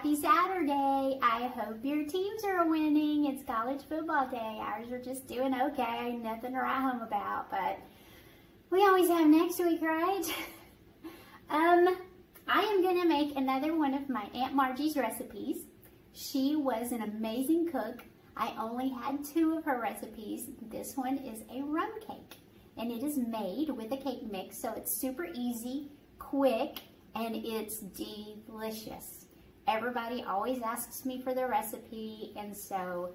Happy Saturday. I hope your teams are winning. It's college football day. Ours are just doing okay. Nothing to write home about, but we always have next week, right? I am going to make another one of my Aunt Margie's recipes. She was an amazing cook. I only had 2 of her recipes. This one is a rum cake, and it is made with a cake mix, so it's super easy, quick, and it's delicious. Everybody always asks me for the recipe, and so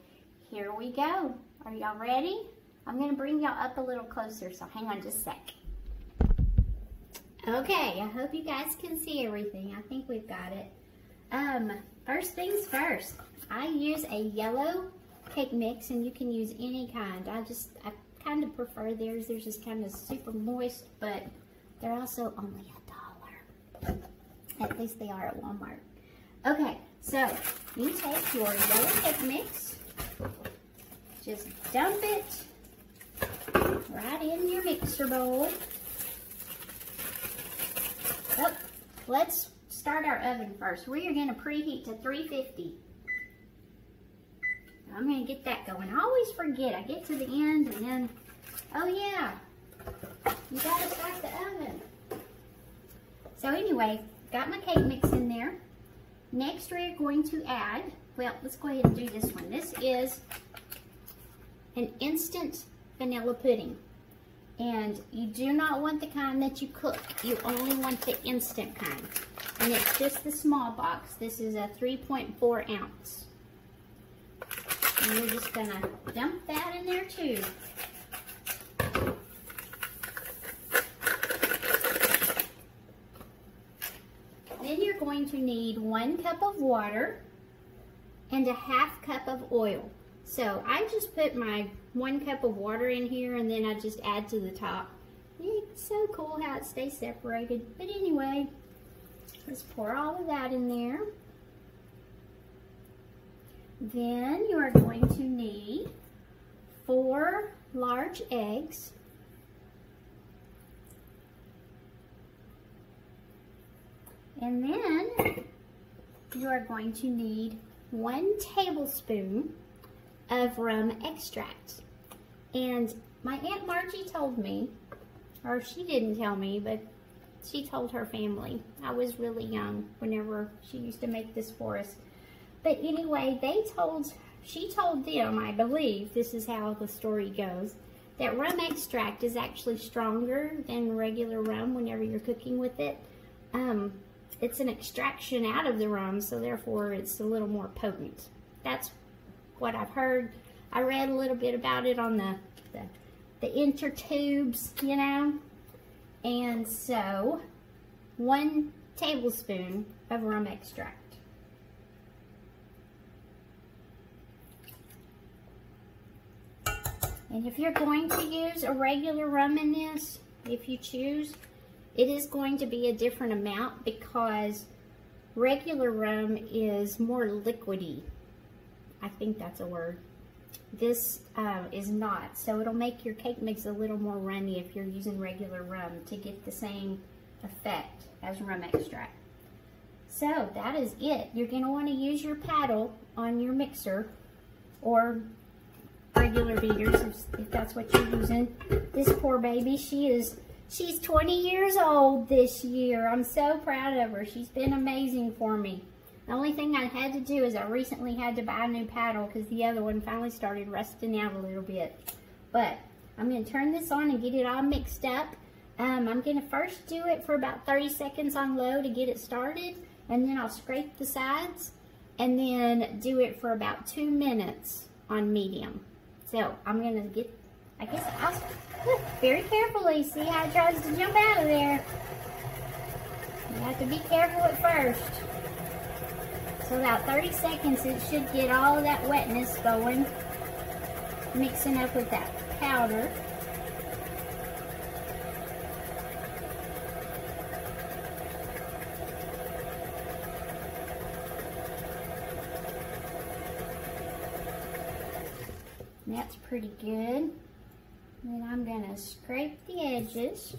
here we go. Are y'all ready? I'm going to bring y'all up a little closer, so hang on just a sec. Okay, I hope you guys can see everything. I think we've got it. First things first, I use a yellow cake mix, and you can use any kind. I kind of prefer theirs. They're just kind of super moist, but they're also only $1. At least they are at Walmart. Okay, so you take your yellow cake mix, just dump it right in your mixer bowl. Oh, let's start our oven first. We are going to preheat to 350. I'm going to get that going. I always forget. I get to the end and then, oh yeah, you got to start the oven. So anyway, got my cake mix in there. Next we're going to add, well, let's go ahead and do this one. This is an instant vanilla pudding. And you do not want the kind that you cook. You only want the instant kind. And it's just the small box. This is a 3.4 ounce. And we're just gonna dump that in there too. Then you're going to need 1 cup of water and a ½ cup of oil. So I just put my 1 cup of water in here, and then I just add to the top. It's so cool how it stays separated. But anyway, let's pour all of that in there. Then you are going to need 4 large eggs. And then you are going to need 1 tablespoon of rum extract. And my Aunt Margie told me, or she didn't tell me, but she told her family. I was really young whenever she used to make this for us. But anyway, she told them, I believe, this is how the story goes, that rum extract is actually stronger than regular rum whenever you're cooking with it. It's an extraction out of the rum, so therefore it's a little more potent. That's what I've heard. I read a little bit about it on the intertubes, you know. And so, 1 tablespoon of rum extract. And if you're going to use a regular rum in this, if you choose, it is going to be a different amount because regular rum is more liquidy. I think that's a word. This is not, so it'll make your cake mix a little more runny if you're using regular rum to get the same effect as rum extract. So that is it. You're going to want to use your paddle on your mixer or regular beaters if that's what you're using. This poor baby, she's 20 years old this year. I'm so proud of her. She's been amazing for me. The only thing I had to do is I recently had to buy a new paddle because the other one finally started rusting out a little bit. But I'm going to turn this on and get it all mixed up. I'm going to first do it for about 30 seconds on low to get it started. And then I'll scrape the sides. And then do it for about 2 minutes on medium. So I'm going to get, I guess I'll look very carefully. See how it tries to jump out of there. You have to be careful at first. So about 30 seconds, it should get all of that wetness going, mixing up with that powder. And that's pretty good. Then I'm going to scrape the edges.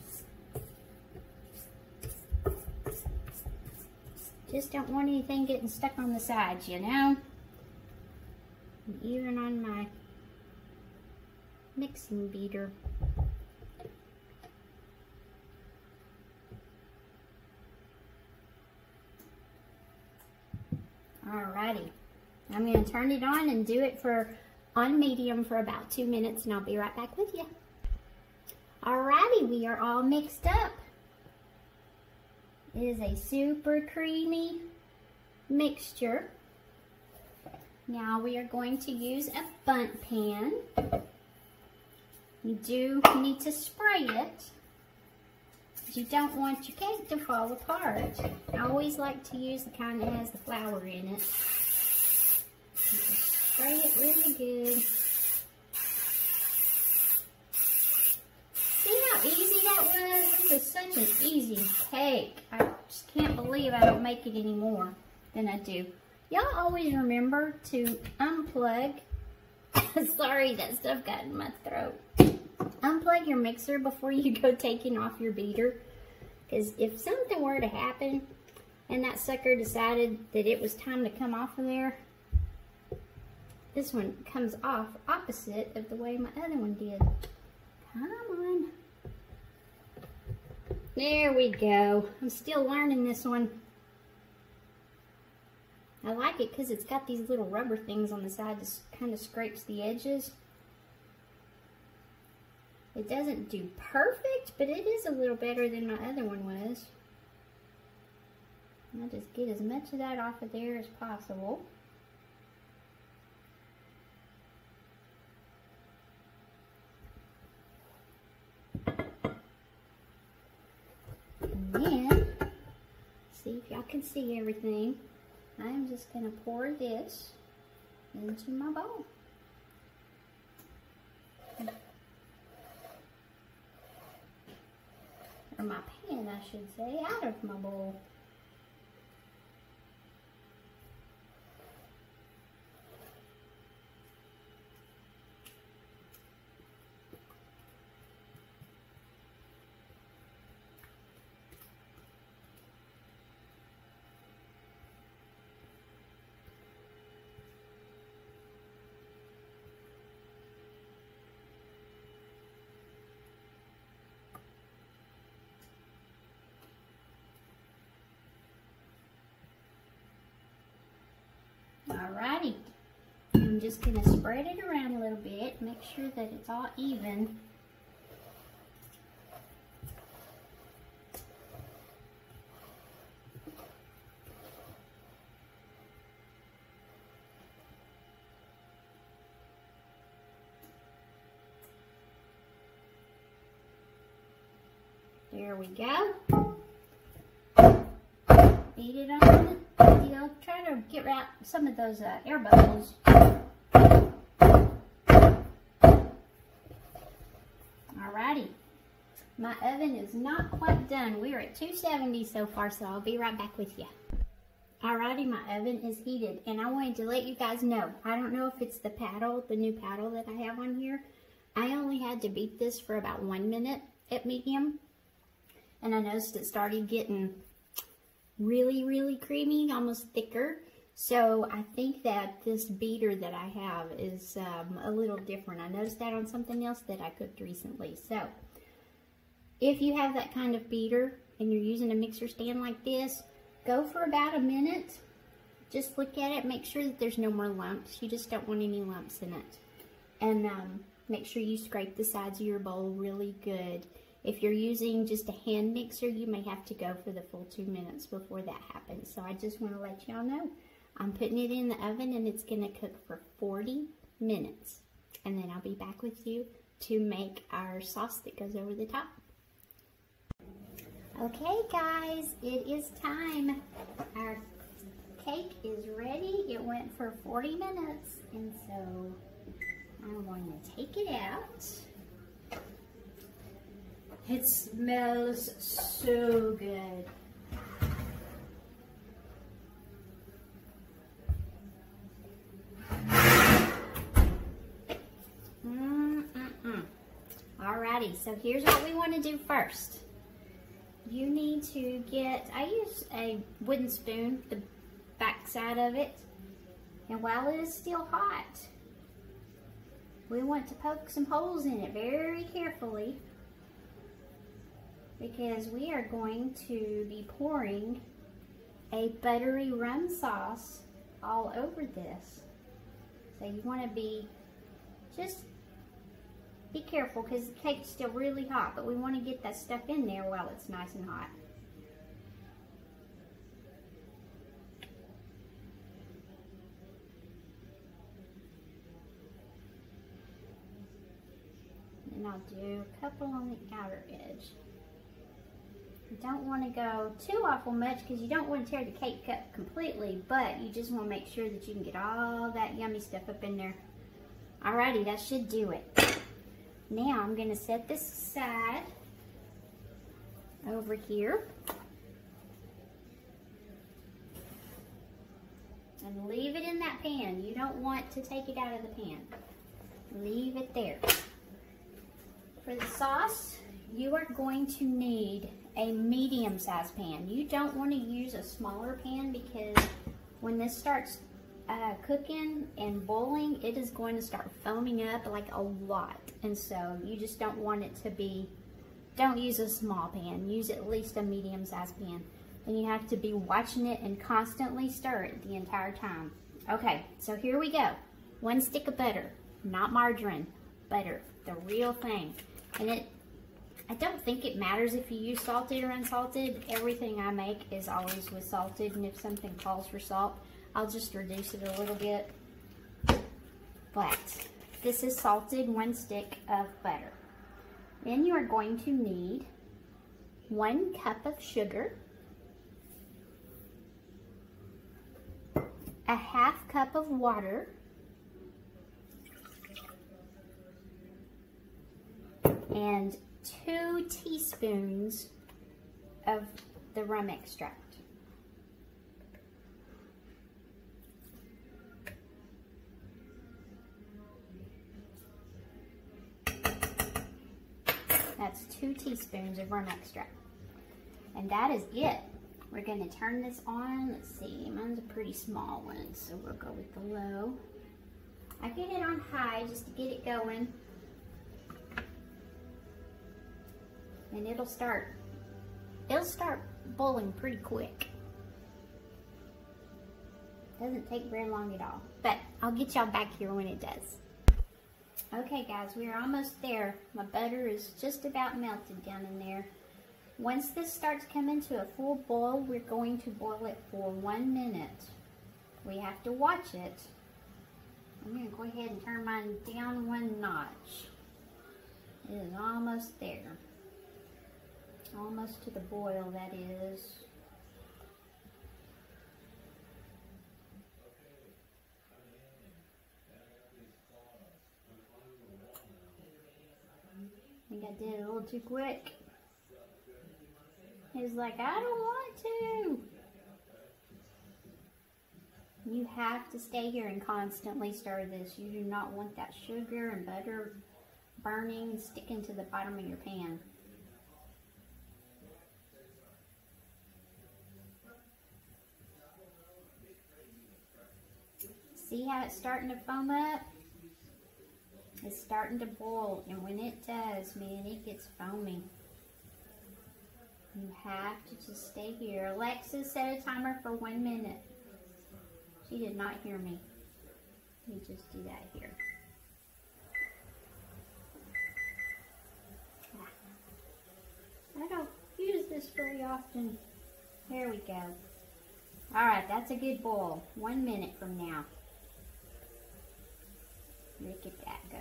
Just don't want anything getting stuck on the sides, you know? And even on my mixing beater. Alrighty, I'm going to turn it on and do it on medium for about 2 minutes, and I'll be right back with you. Alrighty, we are all mixed up. It is a super creamy mixture. Now we are going to use a Bundt pan. You do need to spray it. You don't want your cake to fall apart. I always like to use the kind that has the flour in it. Just spray it really good. See how easy that was? This was such an easy cake. I just can't believe I don't make it any more than I do. Y'all always remember to unplug. Sorry, that stuff got in my throat. Unplug your mixer before you go taking off your beater, because if something were to happen and that sucker decided that it was time to come off of there, this one comes off opposite of the way my other one did. Come on. There we go. I'm still learning this one. I like it because it's got these little rubber things on the side that kind of scrapes the edges. It doesn't do perfect, but it is a little better than my other one was. I'll just get as much of that off of there as possible. And then, see if y'all can see everything. I'm just going to pour this into my bowl. Or my pan, I should say, out of my bowl. Alrighty, I'm just going to spread it around a little bit, make sure that it's all even. There we go. Beat it on. You know, try to get out some of those air bubbles. Alrighty, my oven is not quite done. We're at 270 so far, so I'll be right back with you. Alrighty, my oven is heated, and I wanted to let you guys know, I don't know if it's the paddle, the new paddle that I have on here. I only had to beat this for about 1 minute at medium, and I noticed it started getting really creamy, almost thicker. So I think that this beater that I have is a little different. I noticed that on something else that I cooked recently. So if you have that kind of beater and you're using a mixer stand like this, go for about a minute. Just look at it, make sure that there's no more lumps. You just don't want any lumps in it. And make sure you scrape the sides of your bowl really good. If you're using just a hand mixer, you may have to go for the full 2 minutes before that happens. So I just want to let y'all know. I'm putting it in the oven and it's going to cook for 40 minutes. And then I'll be back with you to make our sauce that goes over the top. Okay guys, it is time. Our cake is ready. It went for 40 minutes. And so I'm going to take it out. It smells so good. Alrighty, so here's what we want to do first. you need to get, I use a wooden spoon, the back side of it, and while it is still hot, we want to poke some holes in it very carefully, because we are going to be pouring a buttery rum sauce all over this. So you want to just be careful, because the cake's still really hot, but we want to get that stuff in there while it's nice and hot. And I'll do a couple on the outer edge. You don't want to go too awful much, because you don't want to tear the cake up completely, but you just want to make sure that you can get all that yummy stuff up in there. Alrighty, that should do it. Now I'm going to set this aside over here and leave it in that pan. You don't want to take it out of the pan. Leave it there. For the sauce, you are going to need a medium-sized pan. You don't want to use a smaller pan, because when this starts cooking and boiling, it is going to start foaming up like a lot. And so you just don't want it to be, don't use a small pan. Use at least a medium-sized pan. And you have to be watching it and constantly stir it the entire time. Okay, so here we go. 1 stick of butter, not margarine, butter, the real thing. And I don't think it matters if you use salted or unsalted. Everything I make is always with salted, and if something calls for salt, I'll just reduce it a little bit. But this is salted, 1 stick of butter. Then you are going to need 1 cup of sugar, a half cup of water, and 2 teaspoons of the rum extract. That's 2 teaspoons of rum extract. And that is it. We're going to turn this on. Let's see, mine's a pretty small one, so we'll go with the low. I get it on high just to get it going. And it'll start boiling pretty quick. Doesn't take very long at all. But I'll get y'all back here when it does. Okay guys, we're almost there. My butter is just about melted down in there. Once this starts coming to a full boil, we're going to boil it for 1 minute. We have to watch it. I'm going to go ahead and turn mine down 1 notch. It is almost there. Almost to the boil, that is. I think I did it a little too quick. He's like, I don't want to. You have to stay here and constantly stir this. You do not want that sugar and butter burning, sticking to the bottom of your pan. See how it's starting to foam up? It's starting to boil, and when it does, man, it gets foamy. You have to just stay here. Alexa, set a timer for 1 minute. She did not hear me. Let me just do that here. I don't use this very often. There we go. Alright, that's a good boil. 1 minute from now. Look at that go.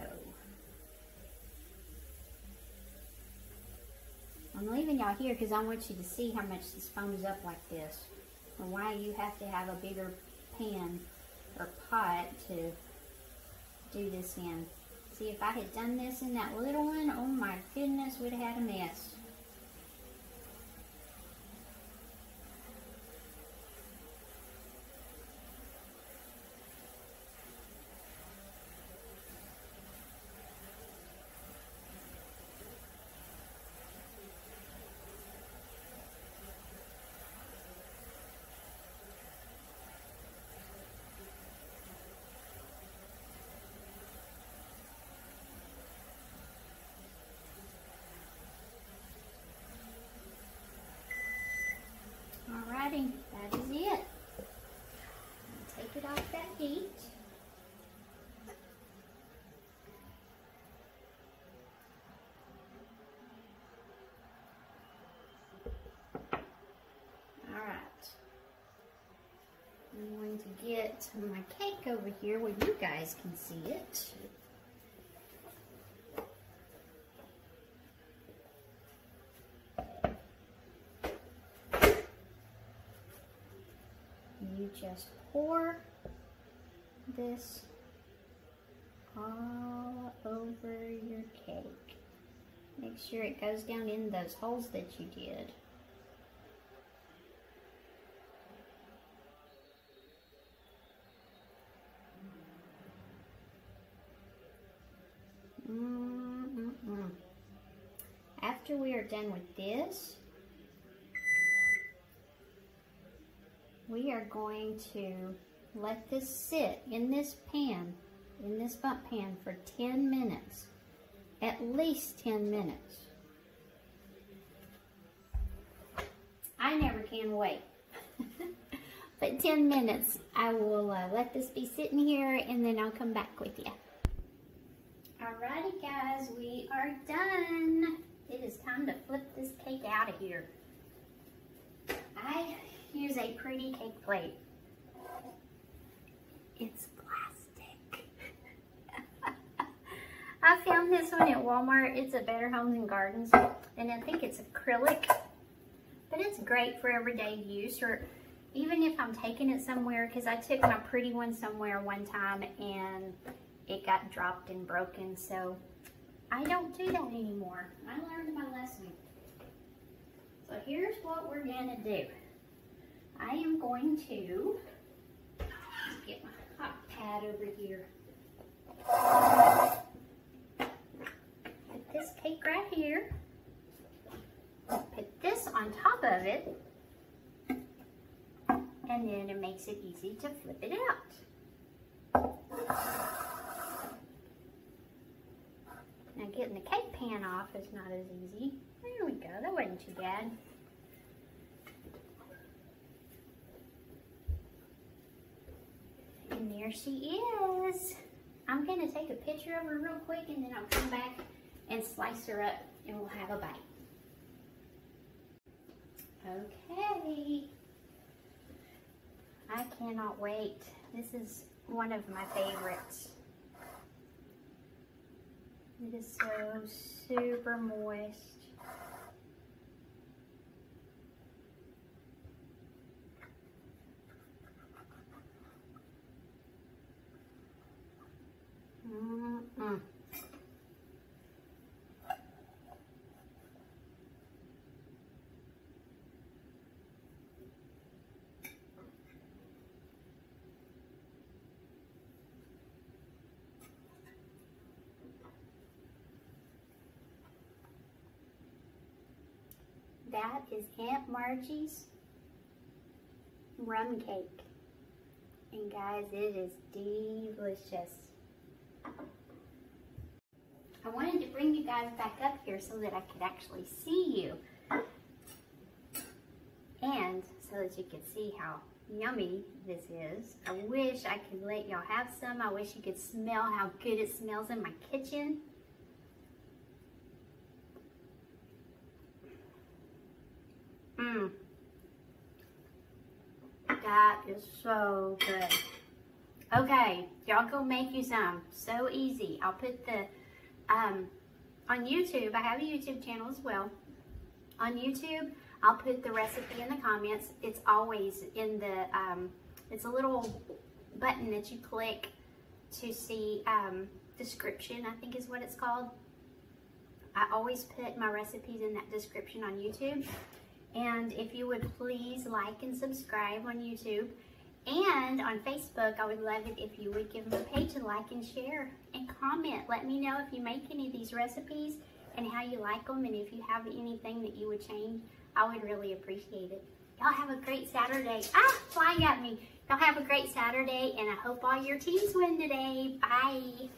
I'm leaving y'all here because I want you to see how much this foams up like this. And why you have to have a bigger pan or pot to do this in. See, if I had done this in that little one, oh my goodness, we'd have had a mess. Alrighty, that is it. Take it off that heat. I'm going to get my cake over here where you guys can see it. You just pour this all over your cake. Make sure it goes down in those holes that you did. After we are done with this, we are going to let this sit in this pan, in this Bundt pan for 10 minutes, at least 10 minutes. I never can wait. But 10 minutes, I will let this be sitting here and then I'll come back with you. Alrighty guys, we are done. It is time to flip this cake out of here. I use a pretty cake plate. It's plastic. I found this one at Walmart. It's a Better Homes and Gardens, and I think it's acrylic, but it's great for everyday use, or even if I'm taking it somewhere, because I took my pretty one somewhere one time and it got dropped and broken, so I don't do that anymore. I learned my lesson. So here's what we're gonna do. I am going to get my hot pad over here. Put this cake right here. Put this on top of it. And then it makes it easy to flip it out. Now getting the cake pan off is not as easy. There we go, that wasn't too bad. And there she is. I'm gonna take a picture of her real quick and then I'll come back and slice her up and we'll have a bite. Okay. I cannot wait. This is one of my favorites. It is so super moist. That is Aunt Margie's rum cake. And guys, it is delicious. I wanted to bring you guys back up here so that I could actually see you. And so that you could see how yummy this is. I wish I could let y'all have some. I wish you could smell how good it smells in my kitchen. That is so good. Okay, y'all go make you some. So easy. I'll put the, on YouTube, I have a YouTube channel as well. On YouTube, I'll put the recipe in the comments. It's always in the, it's a little button that you click to see description, I think is what it's called. I always put my recipes in that description on YouTube. And if you would please like and subscribe on YouTube. And on Facebook, I would love it if you would give my page a like and share and comment. Let me know if you make any of these recipes and how you like them, and if you have anything that you would change. I would really appreciate it. Y'all have a great Saturday. Flying at me. Y'all have a great Saturday, and I hope all your teams win today. Bye.